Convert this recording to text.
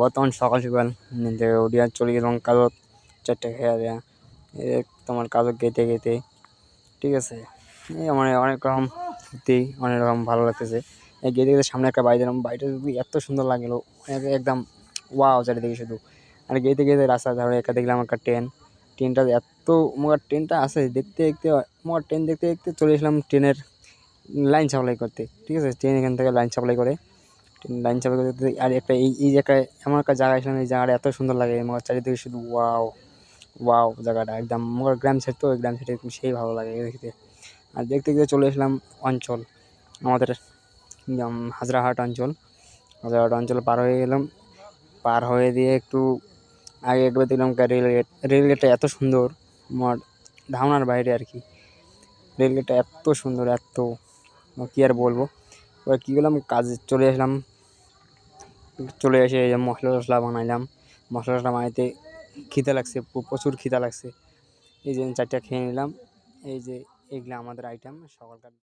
বর্তমান সকাল সকাল উঠিয়া চলে গেলাম কাজত 4টা খেয়া দেয়া তোমার কাজত গেতে গেতে, ঠিক আছে। এই আমার অনেক রকম সত্যি অনেক রকম ভালো লাগতেছে। এই গেতে গেতে সামনে একটা বাড়ি দিলাম, বাড়িটা যদি এত সুন্দর লাগলো একদম ওয়াও চারিদিকে শুধু। আর গেতে গেতে রাস্তার ধারে একটা দেখলাম একটা ট্রেনটা এত মোর ট্রেনটা আছে দেখতে দেখতে মোর ট্রেন দেখতে দেখতে চলে এসলাম ট্রেনের লাইন সাপ্লাই করতে, ঠিক আছে। ট্রেন এখান থেকে লাইন সাপ্লাই করে লাইন সাপ্লাই করতে আর একটা এই যে একটা এমন একটা জায়গা আসলাম, এই জায়গাটা এত সুন্দর লাগে আমার চারিদিকে শুধু ওয়াও ওয়াও জায়গাটা একদম মোর গ্রাম সাইড, তো গ্রাম সাইডে সেই ভালো লাগে দেখতে। আর দেখতে দেখতে চলে এসলাম অঞ্চল আমাদের হাজরাহাট অঞ্চল। হাজরাহাট অঞ্চল পার হয়ে গেলাম, পার হয়ে দিয়ে একটু আগে একবার দেখলাম রেলগেটটা এত সুন্দর আমার ধারণার বাইরে আর কি। রেলগেটটা এত সুন্দর, এত কী আর বলবো। এবার কী করলাম, কাজে চলে আসলাম, চলে এসে মশলা টশলা বানাইলাম। মশলা টশলা বানাইতে খিদে লাগছে, প্রচুর খিদা লাগছে। এই যে 4টা খেয়ে নিলাম। এই যে এইগুলো আমাদের আইটেম সকালকার।